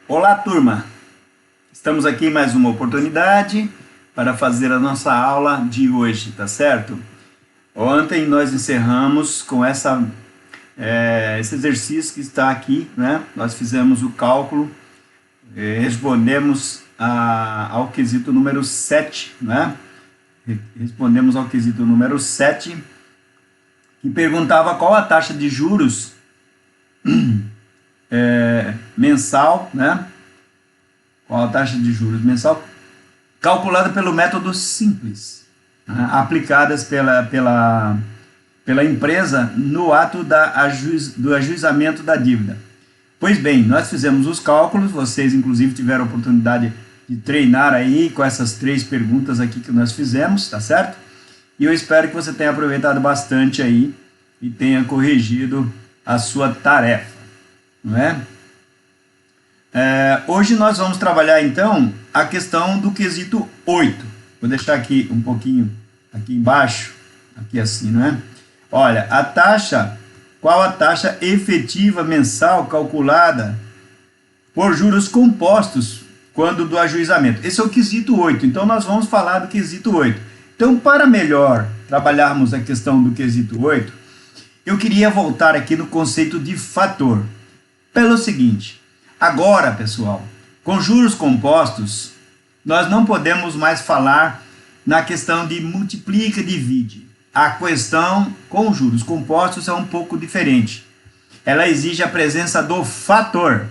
Olá, turma! Estamos aqui em mais uma oportunidade para fazer a nossa aula de hoje, tá certo? Ontem nós encerramos com esse exercício que está aqui, né? Nós fizemos o cálculo, respondemos ao quesito número 7, né? Respondemos ao quesito número 7, que perguntava qual a taxa de juros mensal, né? Qual a taxa de juros mensal calculada pelo método simples, né? Aplicadas pela empresa no ato do ajuizamento da dívida. Pois bem, nós fizemos os cálculos, vocês inclusive tiveram a oportunidade de treinar aí com essas 3 perguntas aqui que nós fizemos, tá certo? E eu espero que você tenha aproveitado bastante aí e tenha corrigido a sua tarefa, não é? Hoje nós vamos trabalhar então a questão do quesito 8. Vou deixar aqui um pouquinho aqui embaixo, aqui assim, não é? Olha, qual a taxa efetiva mensal calculada por juros compostos quando do ajuizamento? Esse é o quesito 8, então nós vamos falar do quesito 8. Então, para melhor trabalharmos a questão do quesito 8, eu queria voltar aqui no conceito de fator. Pelo seguinte, agora, pessoal, com juros compostos, nós não podemos mais falar na questão de multiplica e divide. A questão com juros compostos é um pouco diferente. Ela exige a presença do fator.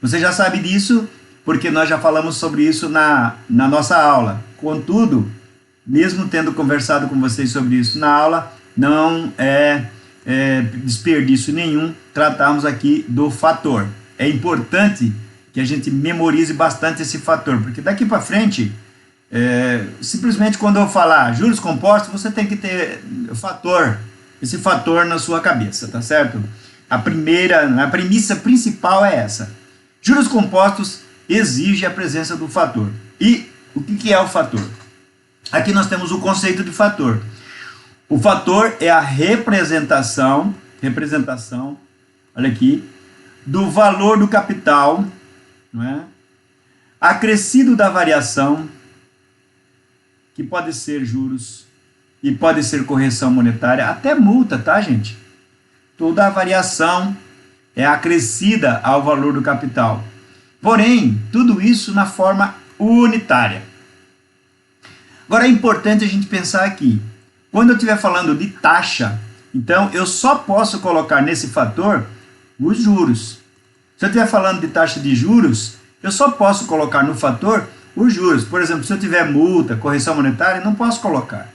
Você já sabe disso, porque nós já falamos sobre isso na nossa aula. Contudo, mesmo tendo conversado com vocês sobre isso na aula, não é desperdício nenhum tratarmos aqui do fator. É importante que a gente memorize bastante esse fator, porque daqui para frente, simplesmente quando eu falar juros compostos, você tem que ter esse fator na sua cabeça, tá certo? A premissa principal é essa. Juros compostos exige a presença do fator. E o que é o fator? Aqui nós temos o conceito de fator. O fator é a representação, olha aqui, do valor do capital, não é? Acrescido da variação, que pode ser juros e pode ser correção monetária, até multa, tá, gente? Toda a variação é acrescida ao valor do capital. Porém, tudo isso na forma unitária. Agora é importante a gente pensar aqui. Quando eu estiver falando de taxa, então eu só posso colocar nesse fator os juros. Se eu estiver falando de taxa de juros, eu só posso colocar no fator os juros. Por exemplo, se eu tiver multa, correção monetária, não posso colocar.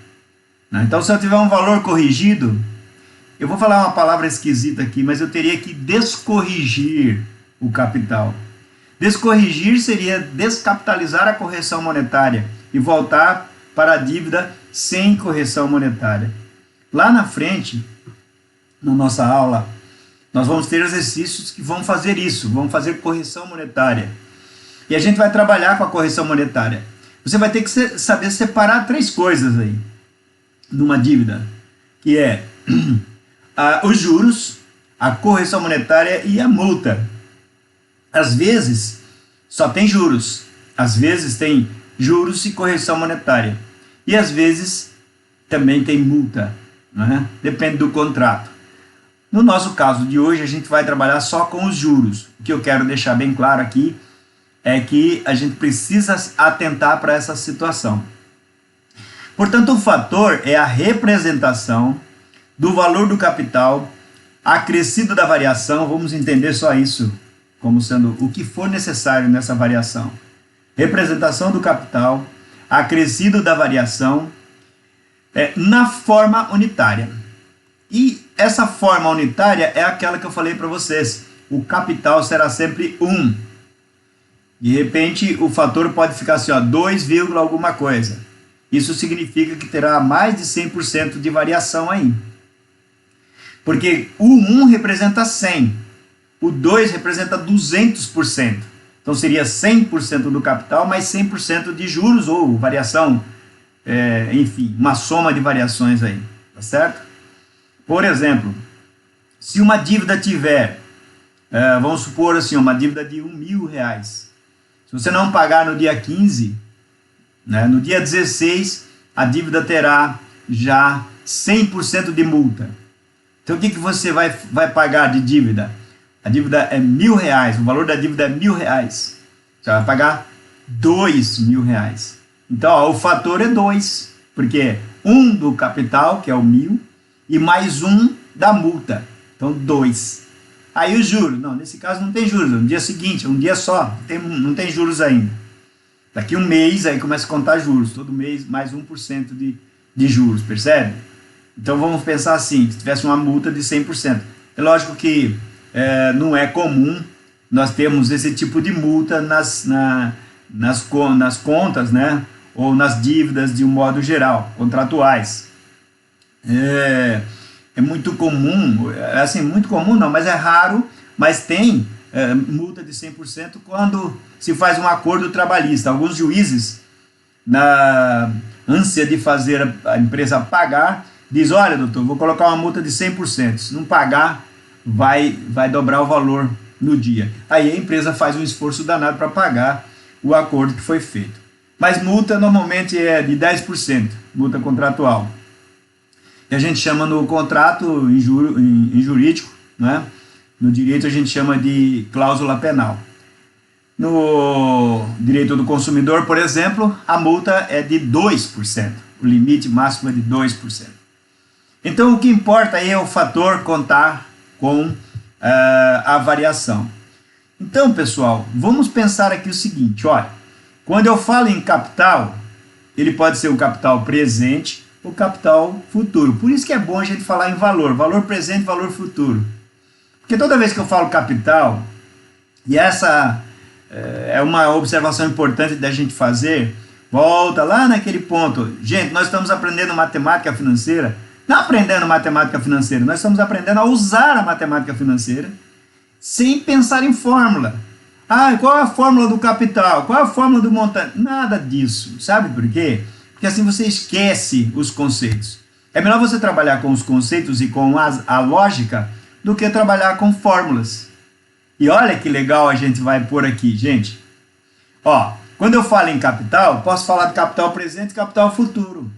Então, se eu tiver um valor corrigido, eu vou falar uma palavra esquisita aqui, mas eu teria que descorrigir o capital. Descorrigir seria descapitalizar a correção monetária e voltar para a dívida sem correção monetária. Lá na frente, na nossa aula, nós vamos ter exercícios que vão fazer isso, vão fazer correção monetária. E a gente vai trabalhar com a correção monetária. Você vai ter que saber separar 3 coisas aí, numa dívida, que é os juros, a correção monetária e a multa. Às vezes, só tem juros. Às vezes tem juros e correção monetária. E às vezes também tem multa, né? Depende do contrato. No nosso caso de hoje, a gente vai trabalhar só com os juros. O que eu quero deixar bem claro aqui é que a gente precisa atentar para essa situação. Portanto, o fator é a representação do valor do capital acrescido da variação. Vamos entender só isso como sendo o que for necessário nessa variação. Representação do capital acrescido da variação na forma unitária. E essa forma unitária é aquela que eu falei para vocês. O capital será sempre 1. De repente, o fator pode ficar assim, 2, alguma coisa. Isso significa que terá mais de 100% de variação aí. Porque o 1 representa 100. O 2 representa 200%. Então seria 100% do capital mais 100% de juros ou variação, enfim, uma soma de variações aí, tá certo? Por exemplo, se uma dívida tiver vamos supor assim, uma dívida de R$ 1.000. Se você não pagar no dia 15, né, no dia 16, a dívida terá já 100% de multa. Então o que você vai pagar de dívida? A dívida é R$ 1.000, o valor da dívida é R$ 1.000. Você vai pagar R$ 2.000. Então ó, o fator é 2, porque é 1 do capital, que é o 1.000, e mais 1 da multa, então 2. Aí os juros, não, nesse caso não tem juros, no dia seguinte, um dia só, não tem juros ainda. Daqui um mês, aí começa a contar juros, todo mês mais 1% de juros, percebe? Então vamos pensar assim, se tivesse uma multa de 100%. É lógico que não é comum nós termos esse tipo de multa nas contas, né? Ou nas dívidas de um modo geral, contratuais. É muito comum, assim, muito comum não, mas é raro, mas tem multa de 100% quando se faz um acordo trabalhista. Alguns juízes, na ânsia de fazer a empresa pagar, diz, olha doutor, vou colocar uma multa de 100%, se não pagar, vai dobrar o valor no dia. Aí a empresa faz um esforço danado para pagar o acordo que foi feito. Mas multa normalmente é de 10%, multa contratual. E a gente chama no contrato, em jurídico, né? No direito a gente chama de cláusula penal. No direito do consumidor, por exemplo, a multa é de 2%, o limite máximo é de 2%. Então o que importa aí é o fator contar com a variação. Então, pessoal, vamos pensar aqui o seguinte, olha, quando eu falo em capital, ele pode ser um capital presente ou capital futuro. Por isso que é bom a gente falar em valor presente e valor futuro. Porque toda vez que eu falo capital, e essa é uma observação importante da gente fazer, volta lá naquele ponto. Gente, nós estamos aprendendo matemática financeira, não aprendendo matemática financeira, nós estamos aprendendo a usar a matemática financeira sem pensar em fórmula. Qual é a fórmula do capital? Qual é a fórmula do montante? Nada disso. Sabe por quê? Porque assim você esquece os conceitos. É melhor você trabalhar com os conceitos e com a lógica do que trabalhar com fórmulas. E olha que legal a gente vai pôr aqui, gente. Ó, quando eu falo em capital, posso falar de capital presente e capital futuro.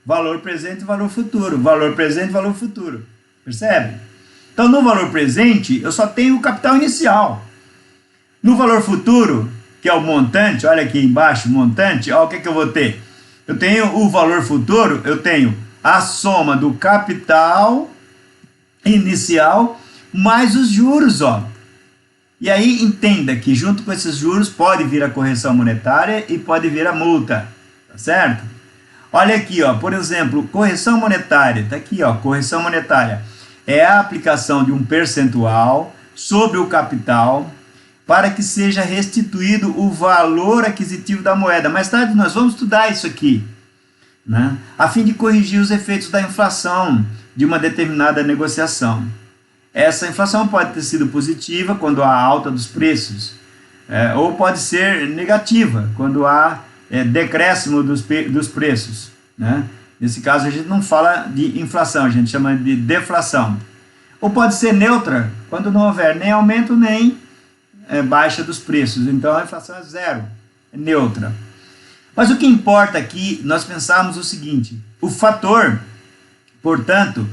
Valor presente e valor futuro. Valor presente e valor futuro. Percebe? Então, no valor presente, eu só tenho o capital inicial. No valor futuro, que é o montante, olha aqui embaixo, montante, ó, o que eu vou ter? Eu tenho o valor futuro, eu tenho a soma do capital inicial mais os juros, ó. E aí entenda que junto com esses juros pode vir a correção monetária e pode vir a multa, tá certo? Olha aqui, ó, por exemplo, correção monetária, tá aqui, ó, correção monetária é a aplicação de um percentual sobre o capital para que seja restituído o valor aquisitivo da moeda. Mais tarde nós vamos estudar isso aqui, né? A fim de corrigir os efeitos da inflação de uma determinada negociação. Essa inflação pode ter sido positiva quando há alta dos preços, ou pode ser negativa quando há decréscimo dos preços, né? Nesse caso a gente não fala de inflação, a gente chama de deflação. Ou pode ser neutra quando não houver nem aumento nem baixa dos preços. Então a inflação é zero, é neutra. Mas o que importa aqui, nós pensarmos o seguinte, o fator, portanto,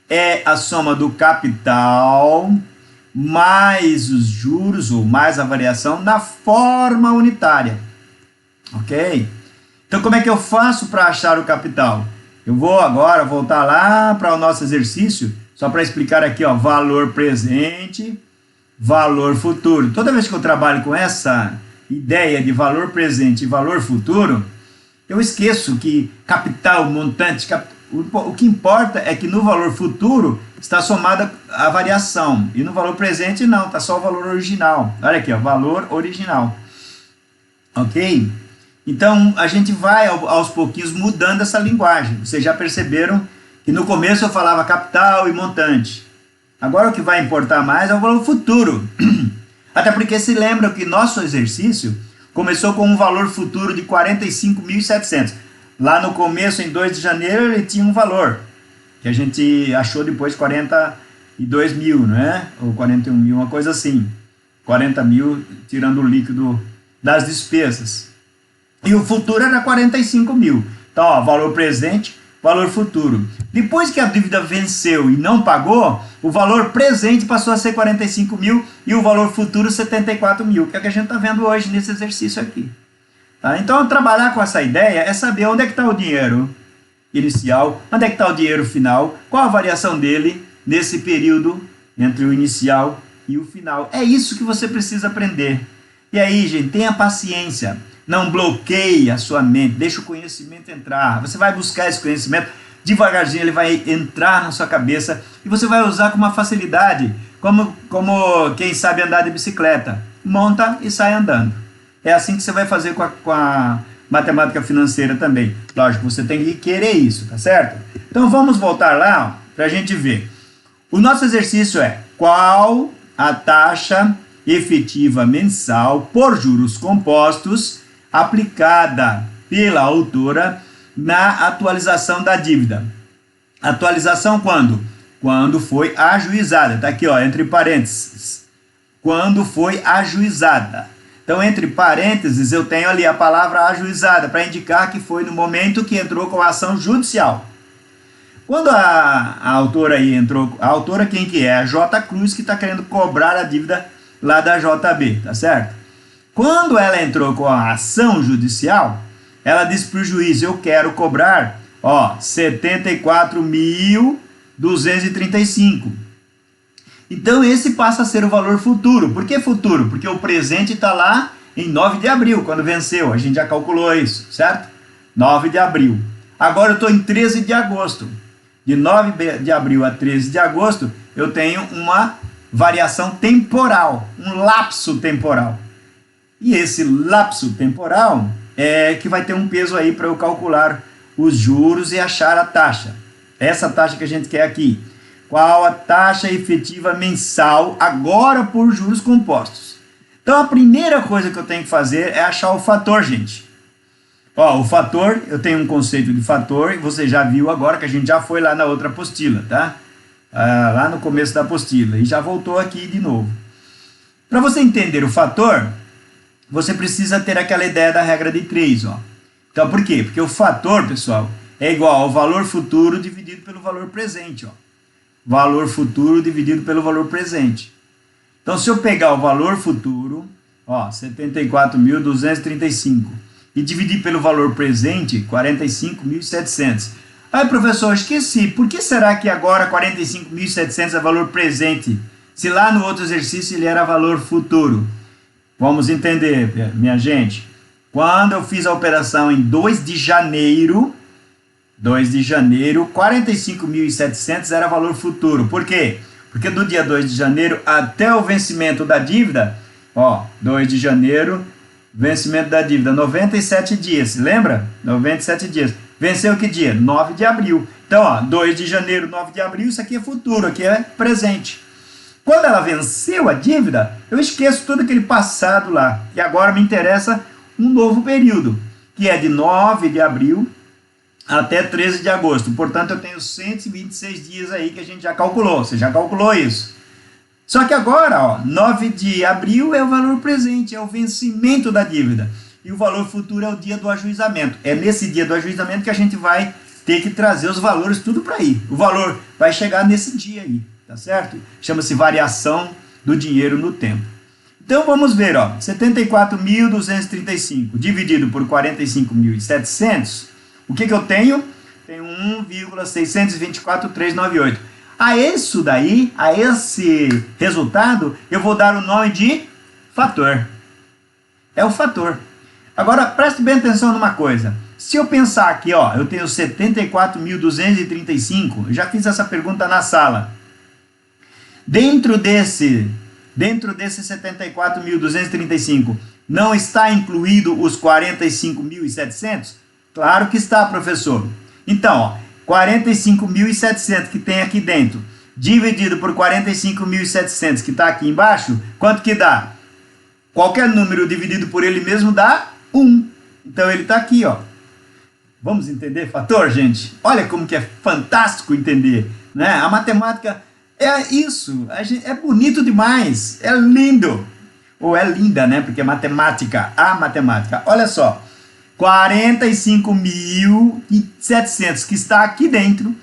é a soma do capital mais os juros ou mais a variação na forma unitária. Ok? Então como é que eu faço para achar o capital? Eu vou agora voltar lá para o nosso exercício, só para explicar aqui, ó, valor presente, valor futuro. Toda vez que eu trabalho com essa ideia de valor presente e valor futuro, eu esqueço que capital, montante, o que importa é que no valor futuro está somada a variação, e no valor presente não, está só o valor original. Olha aqui, ó, valor original. Ok? Então, a gente vai aos pouquinhos mudando essa linguagem. Vocês já perceberam que no começo eu falava capital e montante. Agora o que vai importar mais é o valor futuro. Até porque se lembram que nosso exercício começou com um valor futuro de 45.700. Lá no começo, em 2 de janeiro, ele tinha um valor, que a gente achou depois 42 mil, né? Ou 41 mil, uma coisa assim. 40 mil tirando o líquido das despesas. E o futuro era 45 mil. Então, ó, valor presente, valor futuro. Depois que a dívida venceu e não pagou, o valor presente passou a ser 45 mil e o valor futuro 74 mil, que é o que a gente está vendo hoje nesse exercício aqui. Tá? Então, trabalhar com essa ideia é saber onde é que está o dinheiro inicial, onde é que está o dinheiro final, qual a variação dele nesse período entre o inicial e o final. É isso que você precisa aprender. E aí, gente, tenha paciência. Não bloqueie a sua mente, deixa o conhecimento entrar. Você vai buscar esse conhecimento, devagarzinho ele vai entrar na sua cabeça e você vai usar com uma facilidade, como quem sabe andar de bicicleta. Monta e sai andando. É assim que você vai fazer com a matemática financeira também. Lógico, você tem que querer isso, tá certo? Então vamos voltar lá para a gente ver. O nosso exercício é: qual a taxa efetiva mensal por juros compostos aplicada pela autora na atualização da dívida? Atualização quando? Quando foi ajuizada. Está aqui, ó, entre parênteses. Quando foi ajuizada. Então, entre parênteses, eu tenho ali a palavra ajuizada, para indicar que foi no momento que entrou com a ação judicial. Quando a autora aí entrou, a autora quem que é? A J. Cruz, que está querendo cobrar a dívida lá da JB, tá certo? Quando ela entrou com a ação judicial, ela disse para o juiz: eu quero cobrar, ó, 74.235. Então esse passa a ser o valor futuro. Por que futuro? Porque o presente está lá em 9 de abril, quando venceu. A gente já calculou isso, certo? 9 de abril. Agora eu estou em 13 de agosto. De 9 de abril a 13 de agosto, eu tenho uma variação temporal, um lapso temporal. E esse lapso temporal é que vai ter um peso aí para eu calcular os juros e achar a taxa. Essa taxa que a gente quer aqui. Qual a taxa efetiva mensal agora por juros compostos? Então a primeira coisa que eu tenho que fazer é achar o fator, gente. Ó, o fator, eu tenho um conceito de fator, e você já viu agora que a gente já foi lá na outra apostila, tá? Lá no começo da apostila, e já voltou aqui de novo. Para você entender o fator, você precisa ter aquela ideia da regra de 3, ó. Então, por quê? Porque o fator, pessoal, é igual ao valor futuro dividido pelo valor presente, ó. Valor futuro dividido pelo valor presente. Então, se eu pegar o valor futuro, ó, 74.235, e dividir pelo valor presente, 45.700. Aí, professor, esqueci. Por que será que agora 45.700 é valor presente, se lá no outro exercício ele era valor futuro? Vamos entender, minha gente. Quando eu fiz a operação em 2 de janeiro, 45.700 era valor futuro. Por quê? Porque do dia 2 de janeiro até o vencimento da dívida, ó, 2 de janeiro, vencimento da dívida, 97 dias, lembra? 97 dias. Venceu que dia? 9 de abril. Então, ó, 2 de janeiro, 9 de abril, isso aqui é futuro, aqui é presente. Quando ela venceu a dívida, eu esqueço todo aquele passado lá. E agora me interessa um novo período, que é de 9 de abril até 13 de agosto. Portanto, eu tenho 126 dias aí que a gente já calculou. Você já calculou isso. Só que agora, ó, 9 de abril é o valor presente, é o vencimento da dívida. E o valor futuro é o dia do ajuizamento. É nesse dia do ajuizamento que a gente vai ter que trazer os valores tudo para aí. O valor vai chegar nesse dia aí, tá certo? Chama-se variação do dinheiro no tempo. Então vamos ver, ó, 74.235 dividido por 45.700, o que eu tenho? Tenho 1,624.398. A isso daí, a esse resultado, eu vou dar o nome de fator. É o fator. Agora, preste bem atenção numa coisa. Se eu pensar aqui, ó, eu tenho 74.235, eu já fiz essa pergunta na sala. Dentro desse 74.235, não está incluído os 45.700? Claro que está, professor. Então, ó, 45.700 que tem aqui dentro, dividido por 45.700 que está aqui embaixo, quanto que dá? Qualquer número dividido por ele mesmo dá 1. Então, ele está aqui, ó. Vamos entender fator, gente? Olha como que é fantástico entender, né? A matemática É isso, é bonito demais, é lindo. Ou é linda, né? Porque é matemática, a matemática. Olha só, 45.700 que está aqui dentro,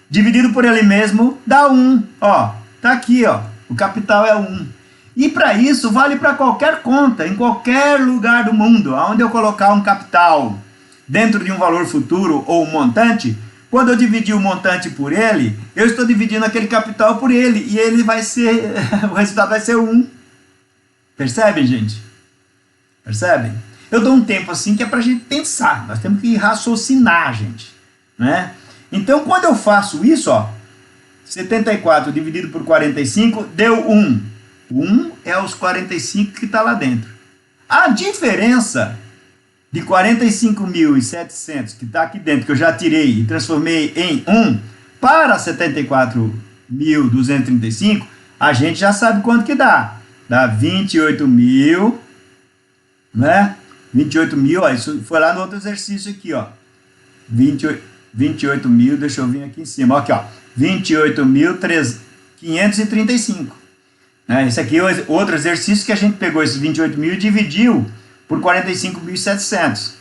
dividido por ele mesmo, dá 1. Ó, tá aqui, ó. O capital é 1. E para isso, vale para qualquer conta, em qualquer lugar do mundo, onde eu colocar um capital dentro de um valor futuro ou um montante, quando eu dividir o montante por ele, eu estou dividindo aquele capital por ele, e ele vai ser, o resultado vai ser 1. Percebem, gente? Percebem? Eu dou um tempo assim que é para a gente pensar, nós temos que raciocinar, gente, né? Então, quando eu faço isso, ó, 74 dividido por 45 deu 1. 1 é os 45 que está lá dentro. A diferença de 45.700 que está aqui dentro, que eu já tirei e transformei em 1, para 74.235, a gente já sabe quanto que dá. Dá 28.000, né? 28.000, ó, isso foi lá no outro exercício aqui, ó. 28.000, deixa eu vir aqui em cima, ó, aqui, ó. 28.535. Né? Esse aqui é outro exercício que a gente pegou esses 28.000 e dividiu por 45.700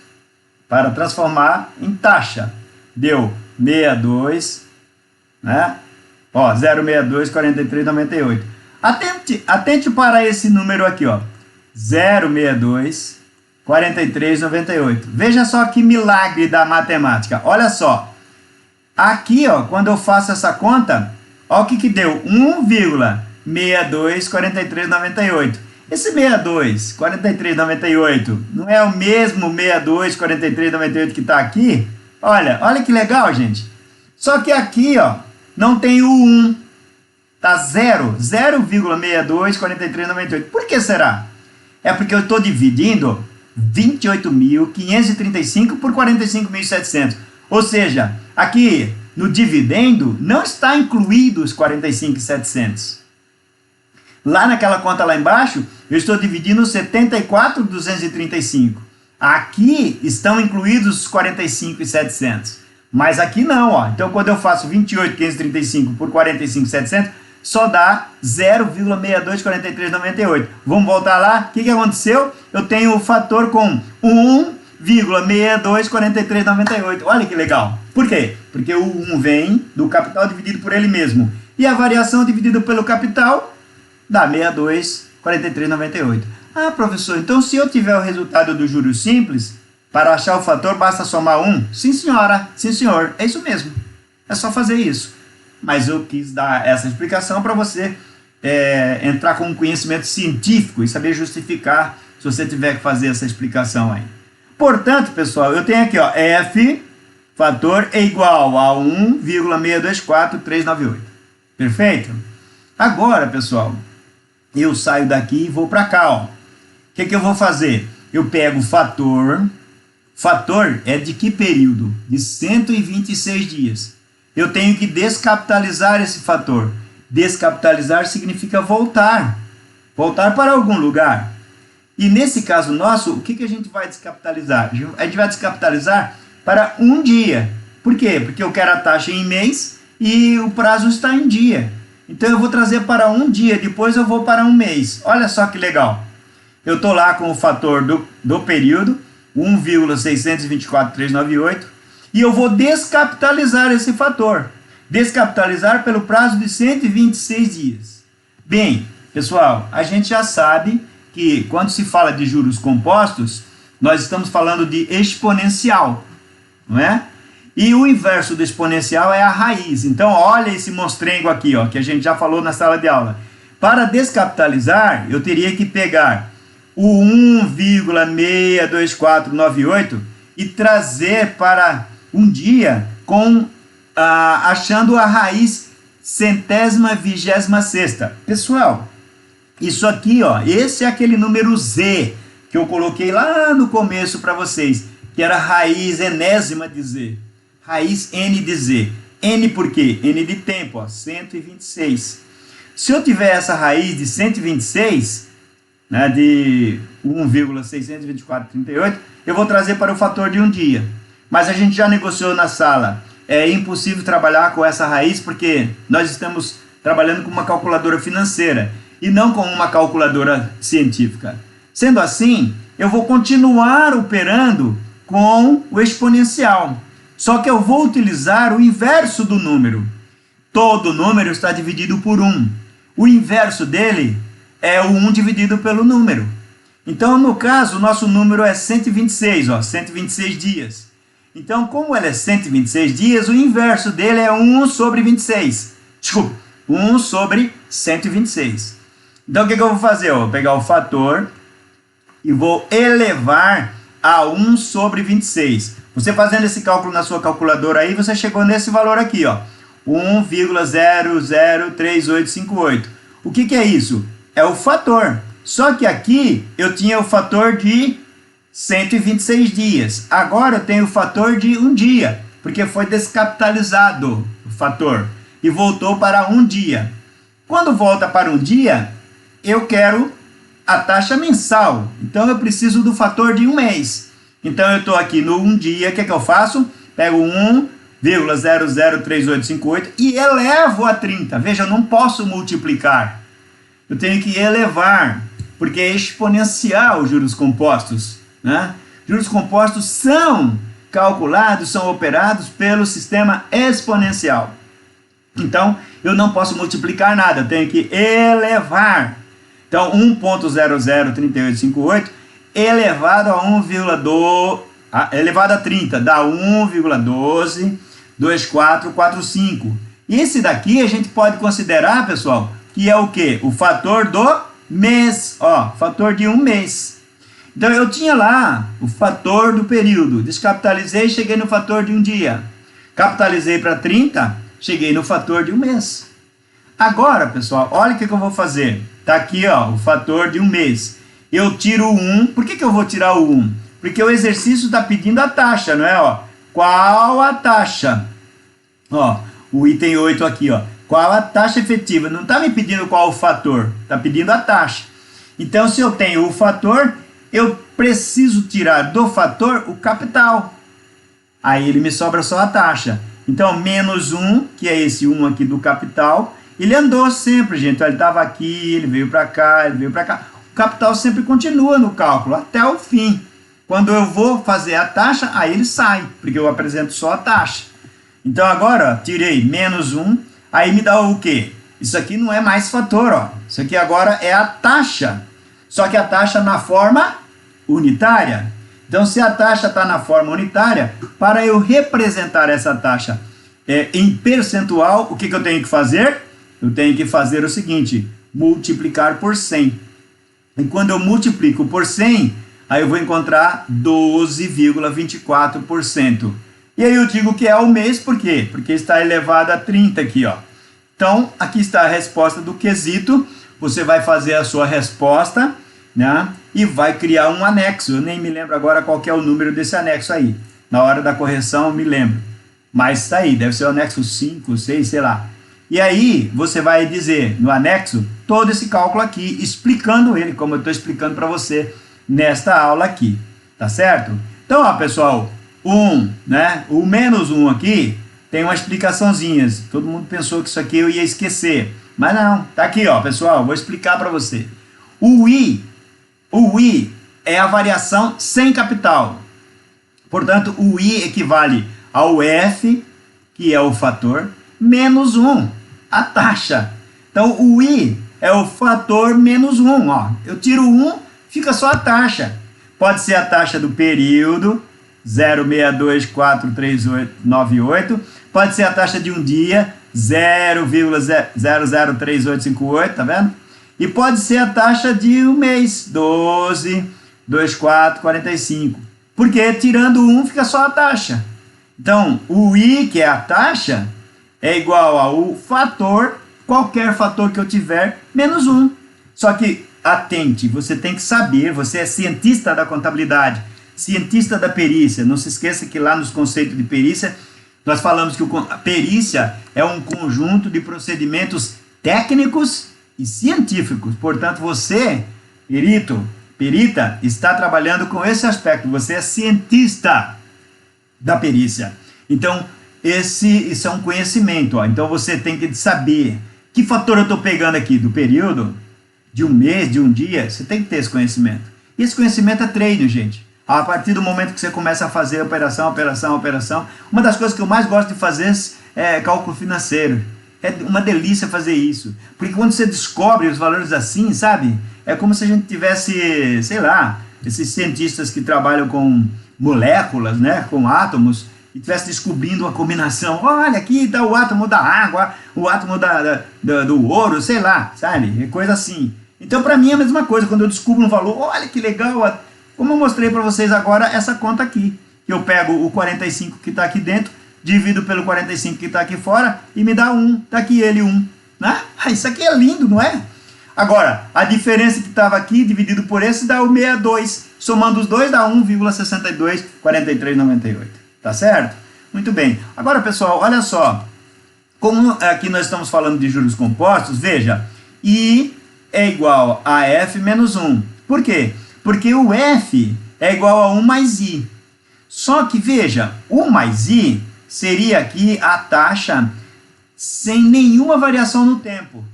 para transformar em taxa. Deu 62, né? Ó, 0,62, 43,98. Atente para esse número aqui, ó. 0,62, 43,98. Veja só que milagre da matemática. Olha só. Aqui, ó, quando eu faço essa conta, ó o que deu. 1,62, 43,98. Esse 62, 43,98 não é o mesmo 62, 43,98 que está aqui? Olha que legal, gente. Só que aqui, ó, não tem o 1. Tá 0,62, 43,98. Por que será? É porque eu estou dividindo 28.535 por 45.700. Ou seja, aqui no dividendo não está incluído os 45.700. Lá naquela conta lá embaixo, eu estou dividindo 74.235. Aqui estão incluídos os 45.700. Mas aqui não, ó. Então, quando eu faço 28.535 por 45.700, só dá 0,624398. Vamos voltar lá? O que aconteceu? Eu tenho o fator com 1,624398. Olha que legal. Por quê? Porque o 1 vem do capital dividido por ele mesmo. E a variação dividida pelo capital dá 62,4398. Ah, professor, então se eu tiver o resultado do juros simples, para achar o fator basta somar 1? Sim, senhora, sim, senhor, é isso mesmo. É só fazer isso. Mas eu quis dar essa explicação para você entrar com um conhecimento científico e saber justificar se você tiver que fazer essa explicação aí. Portanto, pessoal, eu tenho aqui, ó, F fator é igual a 1,624398. Perfeito? Agora, pessoal, eu saio daqui e vou para cá, ó. O que eu vou fazer? Eu pego o fator. Fator é de que período? De 126 dias. Eu tenho que descapitalizar esse fator. Descapitalizar significa voltar. Voltar para algum lugar. E nesse caso nosso, o que a gente vai descapitalizar? A gente vai descapitalizar para um dia. Por quê? Porque eu quero a taxa em mês e o prazo está em dia. Então eu vou trazer para um dia, depois eu vou para um mês. Olha só que legal. Eu estou lá com o fator do período, 1,624398, e eu vou descapitalizar esse fator. Descapitalizar pelo prazo de 126 dias. Bem, pessoal, a gente já sabe que quando se fala de juros compostos, nós estamos falando de exponencial, não é? E o inverso do exponencial é a raiz. Então, olha esse monstrengo aqui, ó, que a gente já falou na sala de aula. Para descapitalizar, eu teria que pegar o 1,62498 e trazer para um dia com achando a raiz 126ª. Pessoal, isso aqui, ó, esse é aquele número Z que eu coloquei lá no começo para vocês, que era a raiz enésima de Z. Raiz N de Z. N por quê? N de tempo, ó, 126. Se eu tiver essa raiz de 126, né, de 1,62438, eu vou trazer para o fator de um dia. Mas a gente já negociou na sala. É impossível trabalhar com essa raiz porque nós estamos trabalhando com uma calculadora financeira e não com uma calculadora científica. Sendo assim, eu vou continuar operando com o exponencial, só que eu vou utilizar o inverso do número. Todo número está dividido por 1. O inverso dele é o 1 dividido pelo número. Então, no caso, o nosso número é 126, 126 dias. Então, como ele é 126 dias, o inverso dele é 1 sobre 26. Desculpa, 1 sobre 126. Então, o que eu vou fazer? Eu vou pegar o fator e vou elevar a 1 sobre 26. Você fazendo esse cálculo na sua calculadora aí, você chegou nesse valor aqui, 1,003858. O que é isso? É o fator. Só que aqui eu tinha o fator de 126 dias. Agora eu tenho o fator de 1 dia, porque foi descapitalizado o fator e voltou para 1 dia. Quando volta para 1 dia, eu quero a taxa mensal. Então eu preciso do fator de 1 mês. Então eu estou aqui no 1 dia, o que eu faço? Pego 1,003858 e elevo a 30. Veja, eu não posso multiplicar. Eu tenho que elevar, porque é exponencial os juros compostos, né? Juros compostos são calculados, são operados pelo sistema exponencial. Então, eu não posso multiplicar nada, eu tenho que elevar. Então, 1,003858 elevado a 1,2, elevado a 30, dá 1,122445. E esse daqui a gente pode considerar, pessoal, que é o quê? O fator do mês, fator de 1 mês. Então, eu tinha lá o fator do período, descapitalizei, cheguei no fator de 1 dia. Capitalizei para 30, cheguei no fator de 1 mês. Agora, pessoal, olha o que eu vou fazer. Está aqui, o fator de 1 mês. Eu tiro o 1. Por que eu vou tirar o 1? Porque o exercício está pedindo a taxa, não é? Qual a taxa? O item 8 aqui, qual a taxa efetiva? Não está me pedindo qual o fator, está pedindo a taxa. Então, se eu tenho o fator, eu preciso tirar do fator o capital. Aí ele me sobra só a taxa. Então, menos 1, que é esse 1 aqui do capital, ele andou sempre, gente. Ele estava aqui, ele veio para cá, ele veio para cá. O capital sempre continua no cálculo, até o fim. Quando eu vou fazer a taxa, aí ele sai, porque eu apresento só a taxa. Então, agora, tirei menos 1, aí me dá o quê? Isso aqui não é mais fator, Isso aqui agora é a taxa. Só que a taxa na forma unitária. Então, se a taxa está na forma unitária, para eu representar essa taxa em percentual, o que eu tenho que fazer? Eu tenho que fazer o seguinte, multiplicar por 100. E quando eu multiplico por 100, aí eu vou encontrar 12,24%. E aí eu digo que é o mês, por quê? Porque está elevado a 30 aqui, Então, aqui está a resposta do quesito. Você vai fazer a sua resposta, né? E vai criar um anexo. Eu nem me lembro agora qual que é o número desse anexo aí. Na hora da correção eu me lembro. Mas está aí, deve ser o anexo 5, 6, sei lá. E aí você vai dizer no anexo todo esse cálculo aqui, explicando ele, como eu estou explicando para você nesta aula aqui. Tá certo? Então, pessoal, o menos 1 aqui tem uma explicaçãozinha. Todo mundo pensou que isso aqui eu ia esquecer. Mas não, tá aqui, pessoal, vou explicar para você. O I é a variação sem capital. Portanto, o I equivale ao F, que é o fator, menos 1, a taxa. Então, o I é o fator menos 1. Eu tiro 1, fica só a taxa. Pode ser a taxa do período, 0,624398. Pode ser a taxa de um dia, 0,003858, tá vendo? E pode ser a taxa de um mês, 12,2445. Porque tirando 1 fica só a taxa. Então, o I, que é a taxa, é igual ao fator, qualquer fator que eu tiver, menos 1. Só que, atente, você tem que saber, você é cientista da contabilidade, cientista da perícia. Não se esqueça que lá nos conceitos de perícia, nós falamos que a perícia é um conjunto de procedimentos técnicos e científicos. Portanto, você, perita, está trabalhando com esse aspecto. Você é cientista da perícia. Então, isso é um conhecimento. Então, você tem que saber Que fator eu estou pegando aqui? Do período, de um mês, de um dia? Você tem que ter esse conhecimento. E esse conhecimento é treino, gente. A partir do momento que você começa a fazer operação, uma das coisas que eu mais gosto de fazer é cálculo financeiro. É uma delícia fazer isso. Porque quando você descobre os valores assim, sabe? É como se a gente tivesse, sei lá, esses cientistas que trabalham com moléculas, né? Com átomos, e estivesse descobrindo uma combinação. Olha, aqui está o átomo da água, o átomo do ouro, sei lá, sabe? É coisa assim. Então, para mim é a mesma coisa. Quando eu descubro um valor, olha que legal, como eu mostrei para vocês agora, essa conta aqui. Eu pego o 45 que está aqui dentro, divido pelo 45 que está aqui fora e me dá 1. Está aqui ele, 1. Né? Isso aqui é lindo, não é? Agora, a diferença que estava aqui, dividido por esse, dá o 62. Somando os dois, dá 1,624398. Tá certo? Muito bem. Agora, pessoal, olha só. Como aqui nós estamos falando de juros compostos, veja, I é igual a F menos 1. Por quê? Porque o F é igual a 1 mais I. Só que, veja, 1 mais I seria aqui a taxa sem nenhuma variação no tempo.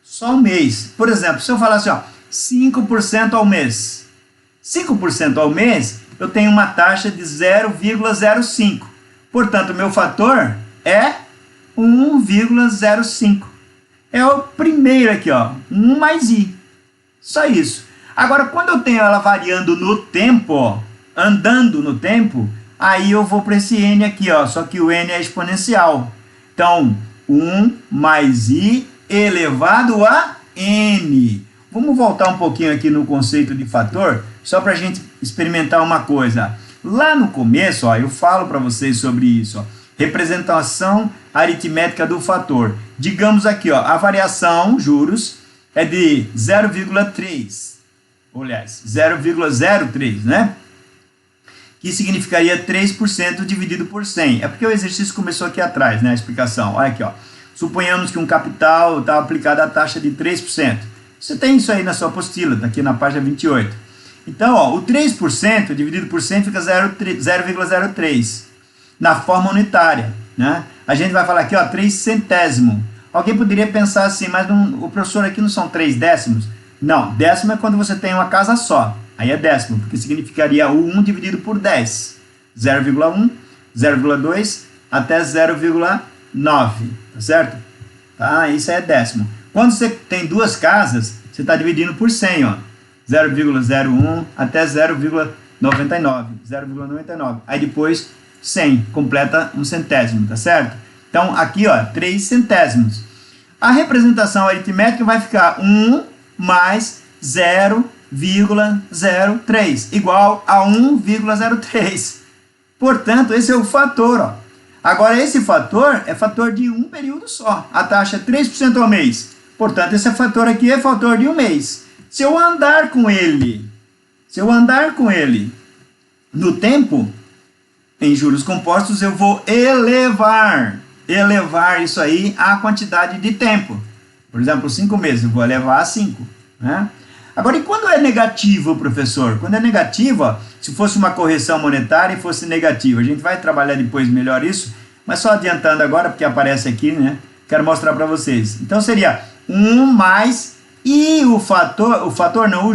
Só um mês. Por exemplo, se eu falar assim, ó, 5% ao mês. 5% ao mês, eu tenho uma taxa de 0,05. Portanto, o meu fator é 1,05. É o primeiro aqui, ó, 1 mais I. Só isso. Agora, quando eu tenho ela variando no tempo, ó, andando no tempo, aí eu vou para esse N aqui, ó, só que o N é exponencial. Então, 1 mais I elevado a N. Vamos voltar um pouquinho aqui no conceito de fator, só para a gente experimentar uma coisa. Lá no começo, ó, eu falo para vocês sobre isso, ó, representação aritmética do fator. Digamos aqui, ó, a variação, juros, é de 0,3. Aliás, 0,03, né? Que significaria 3% dividido por 100. É porque o exercício começou aqui atrás, né? A explicação. Olha aqui, ó. Suponhamos que um capital está aplicado a taxa de 3%. Você tem isso aí na sua apostila, tá aqui na página 28. Então, ó, o 3% dividido por 100 fica 0,03 na forma unitária, né? A gente vai falar aqui, ó, 3 centésimo. Alguém poderia pensar assim, mas o professor aqui não são 3 décimos? Não, décimo é quando você tem uma casa só. Aí é décimo, porque significaria o 1 dividido por 10. 0,1, 0,2 até 0,9, tá certo? Tá, isso é décimo. Quando você tem duas casas, você está dividindo por 100, ó. 0,01 até 0,99. 0,99. Aí depois 100, completa um centésimo, tá certo? Então aqui, ó, 3 centésimos. A representação aritmética vai ficar 1 mais 0,03 igual a 1,03. Portanto, esse é o fator, ó. Agora, esse fator é fator de um período só. A taxa é 3% ao mês. Portanto, esse fator aqui é fator de um mês. Se eu andar com ele no tempo, em juros compostos, eu vou elevar isso aí à quantidade de tempo. Por exemplo, 5 meses, eu vou elevar a 5. Né? Agora, e quando é negativo, professor? Quando é negativo, ó, se fosse uma correção monetária e fosse negativo, a gente vai trabalhar depois melhor isso, mas só adiantando agora, porque aparece aqui, né? Quero mostrar para vocês. Então, seria 1 mais e o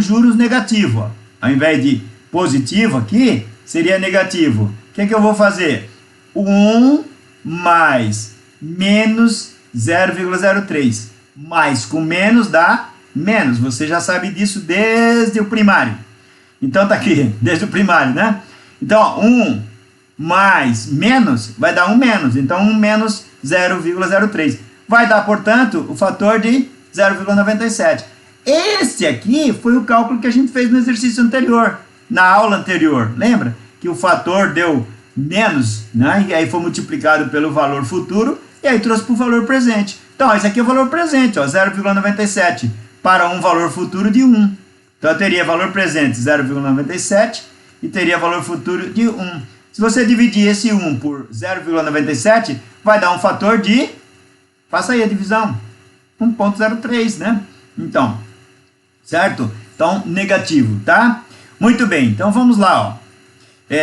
juros negativo. Ó. Ao invés de positivo aqui, seria negativo. O que eu vou fazer? 1 mais menos 0,03. Mais com menos dá menos. Você já sabe disso desde o primário. Então tá aqui, desde o primário, né? Então, ó, 1 mais menos vai dar 1 menos. Então, 1 menos 0,03. Vai dar, portanto, o fator de 0,97. Este aqui foi o cálculo que a gente fez no exercício anterior, na aula anterior. Lembra? Que o fator deu menos, né? E aí foi multiplicado pelo valor futuro e aí trouxe para o valor presente. Então, esse aqui é o valor presente, 0,97 para um valor futuro de 1. Então, eu teria valor presente 0,97 e teria valor futuro de 1. Se você dividir esse 1 por 0,97, vai dar um fator de... Faça aí a divisão. 1,03, né? Então, certo? Então, negativo, tá? Muito bem, então vamos lá, ó.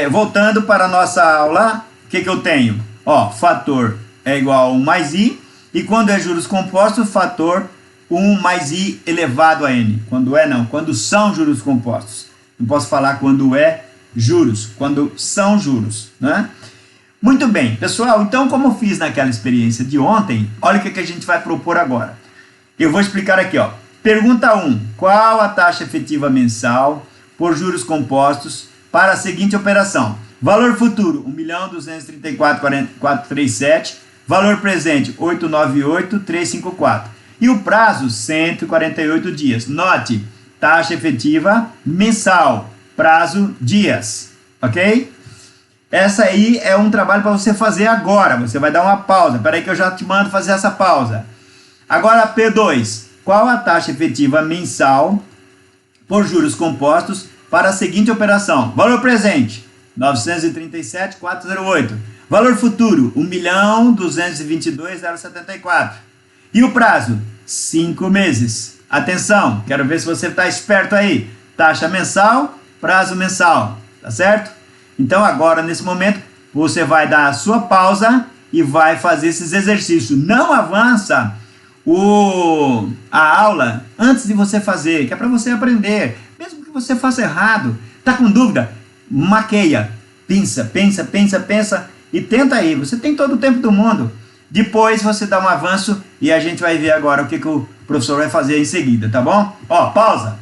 Voltando para a nossa aula, o que eu tenho? Ó, fator é igual a 1 mais I, E quando é juros compostos, fator 1 mais i elevado a n. Quando é, não. Quando são juros compostos. Não posso falar quando é juros. Quando são juros, né? Muito bem, pessoal. Então, como eu fiz naquela experiência de ontem, olha o que a gente vai propor agora. Eu vou explicar aqui, ó. Pergunta 1. Qual a taxa efetiva mensal por juros compostos para a seguinte operação? Valor futuro, 1.234.437. Valor presente, 898.354. E o prazo, 148 dias. Note, taxa efetiva mensal, prazo dias. Ok? Essa aí é um trabalho para você fazer agora. Você vai dar uma pausa. Espera aí que eu já te mando fazer essa pausa. Agora, P2. Qual a taxa efetiva mensal por juros compostos para a seguinte operação? Valor presente, 937.408. Valor futuro, 1.222.074. E o prazo? 5 meses. Atenção, quero ver se você está esperto aí. Taxa mensal, prazo mensal. Tá certo? Então agora, nesse momento, você vai dar a sua pausa e vai fazer esses exercícios. Não avança a aula antes de você fazer, que é para você aprender. Mesmo que você faça errado, tá com dúvida? Maqueia, pensa e tenta aí. Você tem todo o tempo do mundo. Depois você dá um avanço e a gente vai ver agora o que o professor vai fazer em seguida, tá bom? Ó, pausa.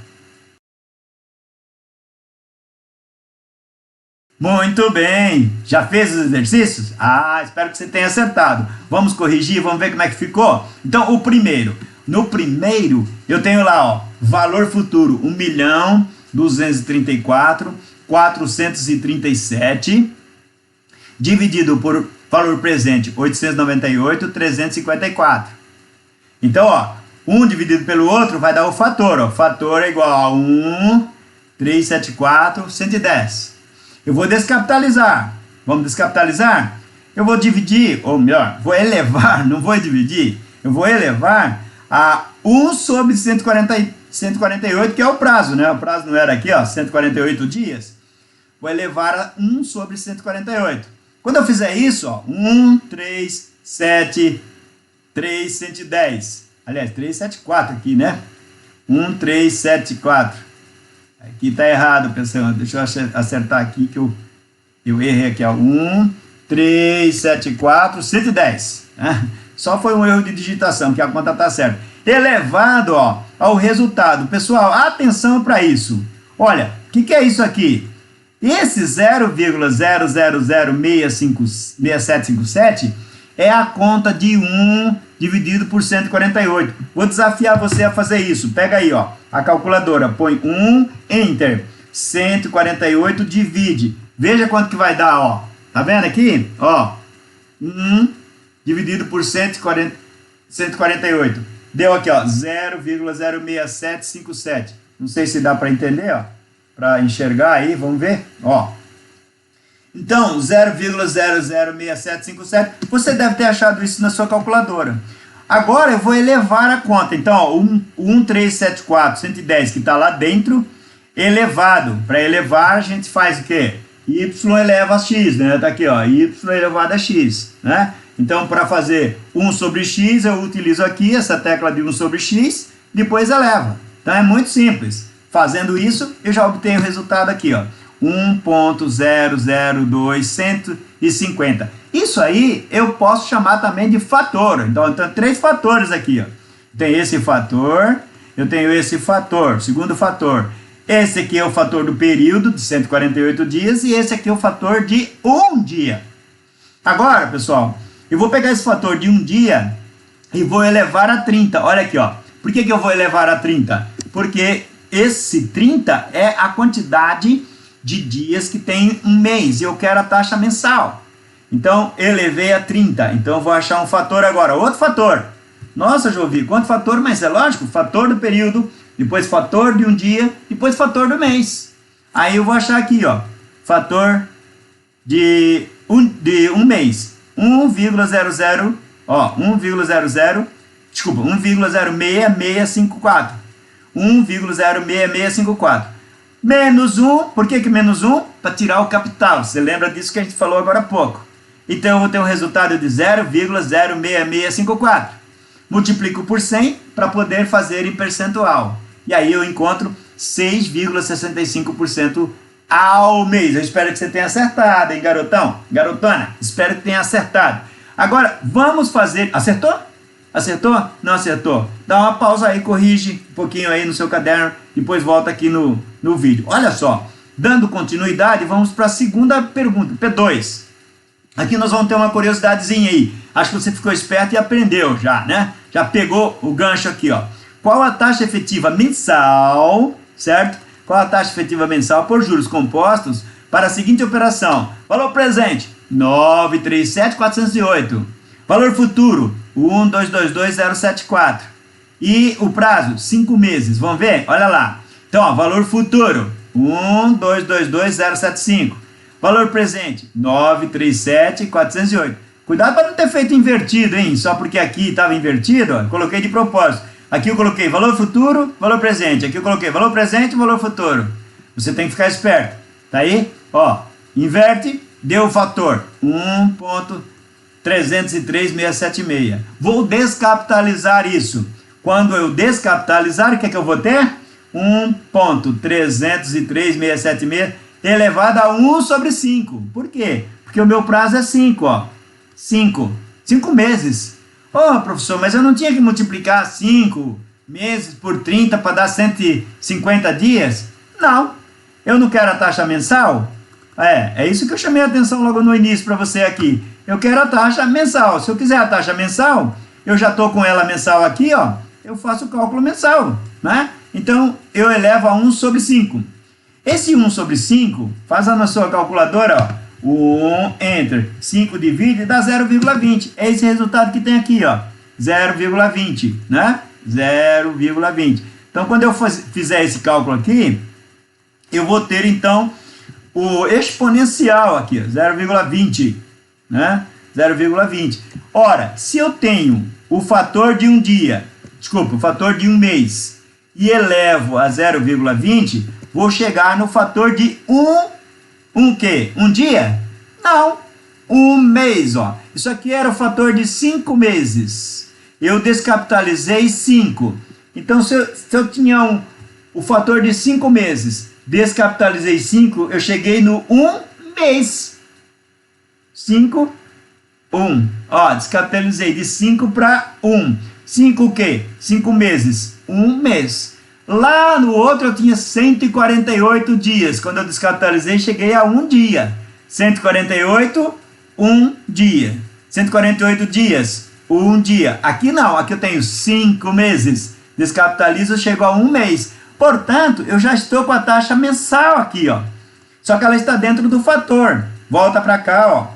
Muito bem. Já fez os exercícios? Ah, espero que você tenha acertado. Vamos corrigir, vamos ver como é que ficou? Então, no primeiro, eu tenho lá, ó, valor futuro, 1.234.437, dividido por valor presente, 898.354. Então, ó, um dividido pelo outro vai dar o fator, ó. Fator é igual a 1.374.110. Eu vou descapitalizar. Vamos descapitalizar? Eu vou dividir, ou melhor, vou elevar, não vou dividir. Eu vou elevar a 1 sobre 148, que é o prazo, né? O prazo não era aqui, ó, 148 dias. Vou elevar a 1 sobre 148. Quando eu fizer isso, ó, 1, 3, 7, 3, 110. Aliás, 374 aqui, né? 1, 3, 7, 4. Aqui tá errado, pessoal. Deixa eu acertar aqui que eu errei aqui, ó. 1, 3, 7, 4, 110. Só foi um erro de digitação, que a conta tá certa. Elevado, ó, ao resultado. Pessoal, atenção para isso. Olha, o que é isso aqui? Esse 0,0006757 é a conta de 1 dividido por 148. Vou desafiar você a fazer isso. Pega aí, ó, a calculadora, põe 1, Enter, 148, divide. Veja quanto que vai dar, ó. Tá vendo aqui? Ó, 1 dividido por 148. Deu aqui, ó, 0,06757. Não sei se dá para entender, ó. Para enxergar aí, vamos ver, ó. Então, 0,006757, você deve ter achado isso na sua calculadora. Agora eu vou elevar a conta. Então, ó, 1.374.110 que está lá dentro, elevado. Para elevar, a gente faz o quê? Y eleva a x, né? Tá aqui, ó, y elevado a x, né? Então, para fazer 1 sobre x, eu utilizo aqui essa tecla de 1 sobre x, depois eleva. Então, é muito simples. Fazendo isso, eu já obtenho o resultado aqui, ó, 1.002150. Isso aí eu posso chamar também de fator. Então, eu tenho 3 fatores aqui, ó. Tem esse fator, eu tenho esse fator, segundo fator. Esse aqui é o fator do período, de 148 dias, e esse aqui é o fator de 1 dia. Agora, pessoal, eu vou pegar esse fator de 1 dia e vou elevar a 30. Olha aqui, ó. Por que eu vou elevar a 30? Porque esse 30 é a quantidade de dias que tem um mês, e eu quero a taxa mensal. Então, elevei a 30. Então, eu vou achar um fator agora. Outro fator. Nossa, Jovi, quanto fator? Mas é lógico, fator do período, depois fator de um dia, depois fator do mês. Aí eu vou achar aqui, ó, fator de um mês. 1,00, ó, 1,06654. 1,06654. Menos 1, por que menos 1? Para tirar o capital. Você lembra disso que a gente falou agora há pouco. Então eu vou ter um resultado de 0,06654. multiplico por 100 para poder fazer em percentual. E aí eu encontro 6,65% ao mês. Eu espero que você tenha acertado, hein, garotão? Garotona, espero que tenha acertado. Agora, vamos fazer... Acertou? Acertou? Não acertou? Dá uma pausa aí, corrige um pouquinho aí no seu caderno, depois volta aqui no vídeo. Olha só, dando continuidade, vamos para a segunda pergunta, P2. Aqui nós vamos ter uma curiosidadezinha aí. Acho que você ficou esperto e aprendeu já, né? Já pegou o gancho aqui, ó. Qual a taxa efetiva mensal, certo? Qual a taxa efetiva mensal por juros compostos para a seguinte operação? Valor presente, 937.408. Valor futuro, 1222074. E o prazo, 5 meses. Vamos ver? Olha lá. Então, ó, valor futuro, 1222075. Valor presente, 937.408. Cuidado para não ter feito invertido, hein? Só porque aqui estava invertido, ó, coloquei de propósito. Aqui eu coloquei valor futuro, valor presente. Aqui eu coloquei valor presente, valor futuro. Você tem que ficar esperto. Tá aí? Ó, inverte, deu o fator 1.303676. Vou descapitalizar isso. Quando eu descapitalizar, o que é que eu vou ter? 1.303676 elevado a 1 sobre 5. Por quê? Porque o meu prazo é 5, ó. 5 meses. Ô, professor, mas eu não tinha que multiplicar 5 meses por 30 para dar 150 dias? Não. Eu não quero a taxa mensal? É isso que eu chamei a atenção logo no início para você aqui. Eu quero a taxa mensal. Se eu quiser a taxa mensal, eu já estou com ela mensal aqui, ó. Eu faço o cálculo mensal, né? Então, eu elevo a 1 sobre 5. Esse 1 sobre 5, faz na sua calculadora, ó. 1, enter, 5 divide, dá 0,20. É esse resultado que tem aqui, ó. 0,20, né? 0,20. Então, quando eu fizer esse cálculo aqui, eu vou ter, então, o exponencial aqui, 0,20, né? 0,20. Ora, se eu tenho o fator de um dia, o fator de um mês, e elevo a 0,20, vou chegar no fator de um quê? Um dia? Não. Um mês, ó. Isso aqui era o fator de 5 meses. Eu descapitalizei 5. Então, se eu tinha o fator de 5 meses, descapitalizei 5, eu cheguei no 1 mês. 5, 1. Ó, descapitalizei de 5 para 1. 5 o quê? 5 meses. 1 mês. Lá no outro eu tinha 148 dias. Quando eu descapitalizei, cheguei a 1 dia. 148, 1 dia. 148 dias, 1 dia. Aqui não, aqui eu tenho 5 meses. Descapitalizo, chego a 1 mês. Portanto, eu já estou com a taxa mensal aqui, ó. Só que ela está dentro do fator. Volta para cá, ó.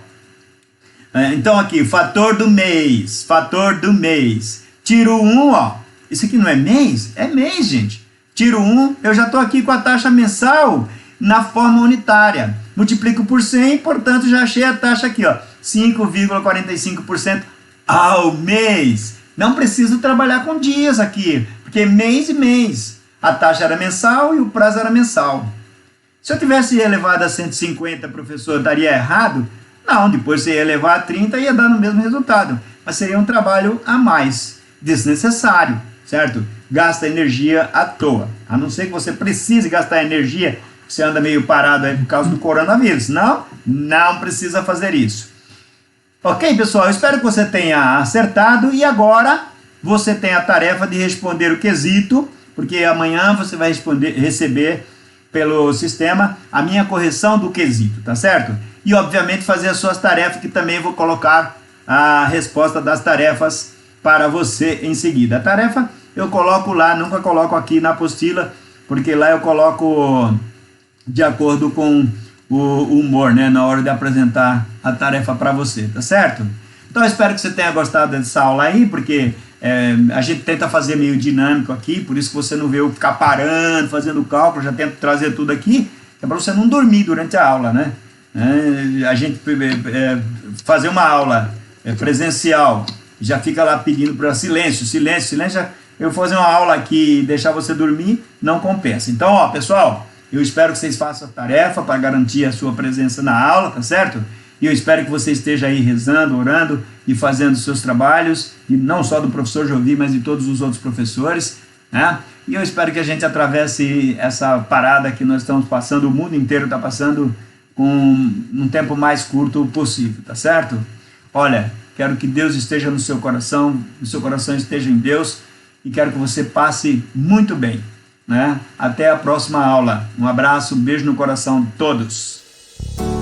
Então aqui, fator do mês. Fator do mês. Tiro 1, ó. Isso aqui não é mês? É mês, gente. Tiro 1, eu já estou aqui com a taxa mensal na forma unitária. Multiplico por 100, portanto, já achei a taxa aqui, ó. 5,45% ao mês. Não preciso trabalhar com dias aqui, porque mês e mês. A taxa era mensal e o prazo era mensal. Se eu tivesse elevado a 150, professor, daria errado? Não, depois você ia elevar a 30 e ia dar no mesmo resultado. Mas seria um trabalho a mais, desnecessário, certo? Gasta energia à toa. A não ser que você precise gastar energia, você anda meio parado aí por causa do coronavírus. Não precisa fazer isso. Ok, pessoal? Eu espero que você tenha acertado e agora você tem a tarefa de responder o quesito, porque amanhã você vai receber pelo sistema a minha correção do quesito, tá certo? E obviamente fazer as suas tarefas, que também vou colocar a resposta das tarefas para você em seguida. A tarefa eu coloco lá, nunca coloco aqui na apostila, porque lá eu coloco de acordo com o humor, né, na hora de apresentar a tarefa para você, tá certo? Então eu espero que você tenha gostado dessa aula aí, porque a gente tenta fazer meio dinâmico aqui, por isso que você não vê eu ficar parando, fazendo cálculo, já tento trazer tudo aqui, é para você não dormir durante a aula, né? A gente fazer uma aula presencial, já fica lá pedindo para silêncio, eu vou fazer uma aula aqui e deixar você dormir, não compensa. Então, ó, pessoal, eu espero que vocês façam a tarefa para garantir a sua presença na aula, tá certo? E eu espero que você esteja aí rezando, orando e fazendo os seus trabalhos, e não só do professor Jovi, mas de todos os outros professores, né? E eu espero que a gente atravesse essa parada que nós estamos passando, o mundo inteiro está passando, com um tempo mais curto possível, tá certo? Olha, quero que Deus esteja no seu coração esteja em Deus, e quero que você passe muito bem, né? Até a próxima aula. Um abraço, um beijo no coração de todos.